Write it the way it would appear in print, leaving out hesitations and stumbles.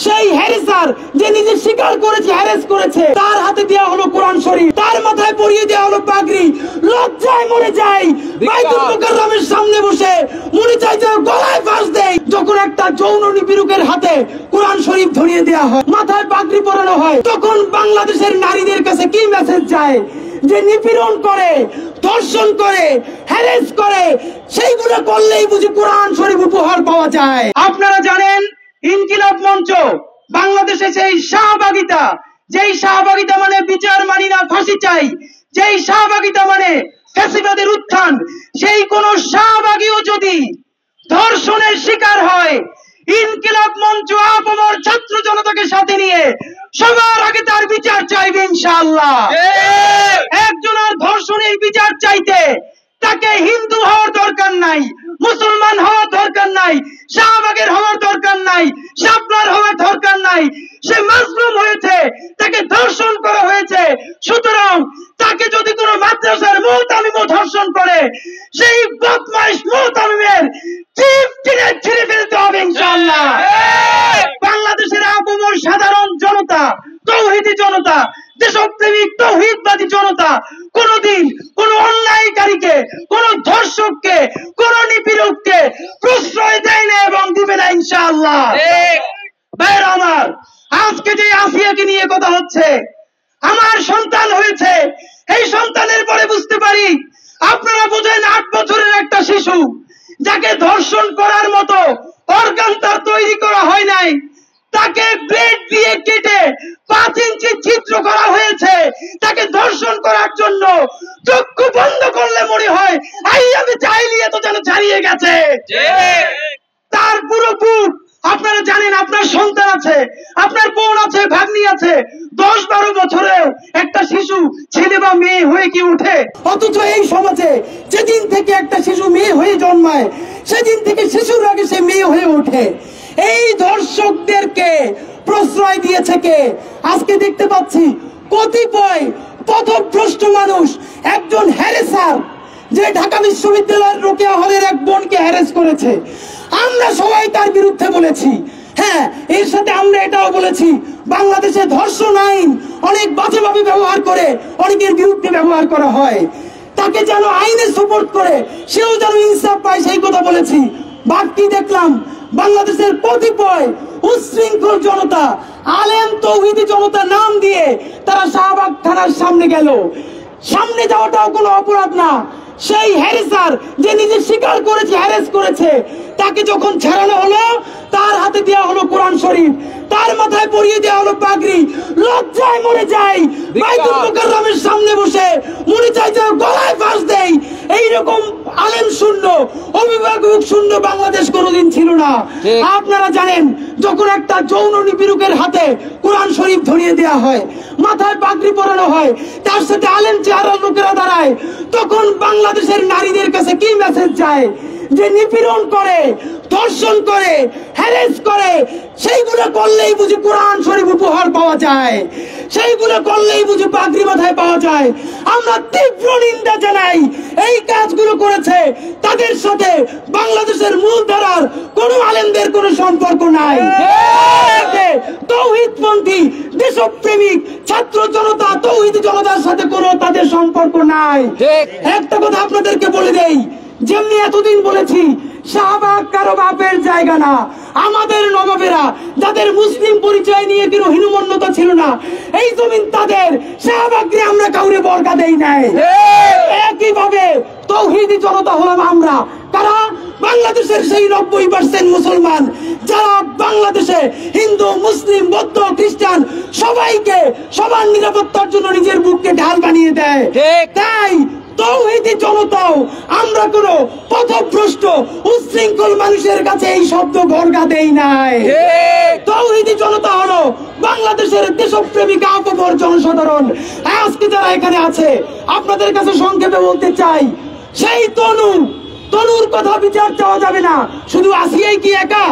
সেই হ্যারেসার যে নিজে স্বীকার করেছে হ্যারেস করেছে, তার হাতে দেওয়া হলো কোরআন শরীফ, তার মাথায় পরিয়ে দেওয়া হলো পাগড়ি। লজ্জায় মরে যায়, বাইতুল মুকাররমের সামনে বসে মনে চাই যে গলায় ফাঁস দেয়। যখন একটা যৌন নিপীড়কের হাতে কোরআন শরীফ ধরিয়ে দেওয়া হয়, মাথায় পাগড়ি পরানো হয়, তখন বাংলাদেশের নারীদের কাছে কি মেসেজ যায়? যে নিপীড়ন করে, ধর্ষণ করে, হ্যারেস করে, সেইগুলো করলেই বুঝি কোরআন শরীফ উপহার পাওয়া যায়। আপনারা জানেন ইনকিলাব মঞ্চ বাংলাদেশে সেই শাহবাগিতা, যেই শাহবাগিতা মানে বিচার মানি না ফাঁসি চাই, যেই শাহবাগিতা মানে ফ্যাসিবাদের উত্থান, সেই কোন শাহবাগীও যদি ধর্ষণের শিকার হয়, ইনকিলাব মঞ্চ আপামর ছাত্র জনতাকে সাথে নিয়ে সবার আগে তার বিচার চাইবে ইনশাআল্লাহ। একজনের ধর্ষণের বিচার চাইতে তাকে হিন্দু হওয়ার দরকার নাই, মুসলমান হওয়ার দরকার নাই, শাহবাগের হওয়ার দরকার নাই, শাপলার হওয়ার দরকার নাই। সে মাজলুম হয়েছে, তাকে ধর্ষণ করা হয়েছে, সুতরাং তাকে যদি কোনো মাদ্রাসার মুহতামিম ধর্ষণ করে, সেই বদমাইশ মুহতামিমের জিভ ছিঁড়ে ফেলতে হবে ইনশাআল্লাহ। বাংলাদেশের আপামর সাধারণ জনতা, তৌহিদি জনতা, দেশপ্রেমিক তৌহিদবাদী জনতা কোনদিন কোন অন্যায়কারীকে, কোন ধর্ষককে, কোন নিপীড়ককে প্রশ্রয় দেয় না এবং দিবে না ইনশাআল্লাহ। ভাইরা আমার, আজকে যে আসিয়াকে নিয়ে কথা হচ্ছে, আমার সন্তান হয়েছে, এই সন্তানের পরে বুঝতে পারি আপনারা বোঝেন 8 বছরের একটা শিশু যাকে ধর্ষণ করার মতো অর্গান তার তৈরি করা হয় নাই, তাকে ব্লেড দিয়ে কেটে 5 ইঞ্চি ছিদ্র করা হয়েছে, তাকে ধর্ষণ করার জন্য চক্ষু বন্ধ করলে মনে হয় আমি চাইলিয়ে তো যেন ছাড়িয়ে গেছে। তার পুরো বুক, আপনারা জানেন আপনার সন্তান আছে, আপনার বোন আছে, ভাগ্নি আছে, 10-12 বছরেও একটা শিশু ছেলে বা মেয়ে হয়ে কি উঠে? অথচ এই সমাজে যেদিন থেকে একটা শিশু মেয়ে হয়ে জন্মায়, সেদিন থেকে শিশুর আগে সে মেয়ে হয়ে ওঠে। এই ধর্ষকদেরকে প্রশ্রয় দিয়েছে কে? আজকে দেখতে পাচ্ছি কতিপয় পথভ্রষ্ট মানুষ, একজন হ্যারেসার যে ঢাকা বিশ্ববিদ্যালয়ের রোকেয়া হলের এক বোনকে হ্যারেস করেছে, আমরা সবাই তার বিরুদ্ধে বলেছি। হ্যাঁ, এর সাথে আমরা এটাও বলেছি বাংলাদেশে ধর্ষণ আইন অনেক বাজেভাবে ব্যবহার করে অনেকের বিরুদ্ধে ব্যবহার করা হয়, তাকে যেন আইনে সাপোর্ট করে সেও যেন ইনসাফ পায়, সেই কথা বলেছি। বাকি দেখলাম বাংলাদেশের কতিপয় উচ্ছৃঙ্খল জনতা, আলেম তৌহিদি জনতা নাম দিয়ে তারা শাহবাগ থানার সামনে গেল। সামনে যাওয়াটাও কোনো অপরাধ না। সেই হ্যারেসার যে নিজে স্বীকার করেছে হ্যারেস করেছে, তাকে যখন ছাড়ানো হলো, তার হাতে দেওয়া হলো কোরআন শরীফ, তার মাথায় পরিয়ে দেওয়া হলো পাগড়ি। লজ্জায় মরে যায়, বাইতুল মুকাররমের সামনে বসে মনে চাই যে গলায় ফাঁস দেয়। এইরকম আলেম শূন্য, অভিভাবক শূন্য বাংলাদেশ কোনোদিন ছিল না। আপনারা জানেন যখন একটা যৌন নিপীড়কের হাতে কোরআন শরীফ ধরিয়ে দেওয়া হয়, মাথায় পাগড়ি পরানো হয়, তার সাথে আলেম চেহারার লোকেরা দাঁড়ায়, তখন বাংলাদেশের নারীদের কাছে কি মেসেজ যায়? যে নিপীড়ন করে, ধর্ষণ করে, হ্যারেস করে, সেইগুলো করলেই বুঝি কোরআন শরীফ উপহার পাওয়া যায়, সেইগুলো করলেই বুঝি পাগড়ি মাথায় পাওয়া যায়। আমরা তীব্র নিন্দা জানাই। এই কাজগুলো করেছে তাদের সাথে বাংলাদেশের মূলধারার কোন আলেমদের কোনো সম্পর্ক নাই। তৌহিদপন্থী দেশপ্রেমিক ছাত্র জনতা, তৌহিদ জনতার সাথে কোনো তাদের সম্পর্ক নাই। একটা কথা আপনাদেরকে বলে দেই, যেমনি এতদিন বলেছি শাহবাগ কারো বাপের জায়গা না। আমাদের নবাবেরা যাদের মুসলিম পরিচয় নিয়ে কোনো হীনমন্যতা ছিল না, এই জমিন তাদের, শাহবাগকে আমরা কাউরে বরকা দেই নাই। একইভাবে তৌহিদি জনতা হলাম আমরা, কারা? বাংলাদেশের সেই 90% মুসলমান যারা বাংলাদেশে হিন্দু, মুসলিম, বৌদ্ধ, খ্রিস্টান সবাইকে সবার নিরাপত্তার জন্য নিজের বুককে ঢাল বানিয়ে দেয়। তাই তৌহিদি জনতাও আমরা কোন পথভ্রষ্ট উচ্ছৃঙ্খল মানুষের কাছে এই শব্দ বর্গা দেই নাই। তৌহিদি জনতা হলো বাংলাদেশের দেশপ্রেমিক আপামর জনসাধারণ। আজকে যারা এখানে আছে, আপনাদের কাছে সংক্ষেপে বলতে চাই, সেই তনুর কথা বিচার চাওয়া যাবে না। শুধু আসিয়াই কি একা?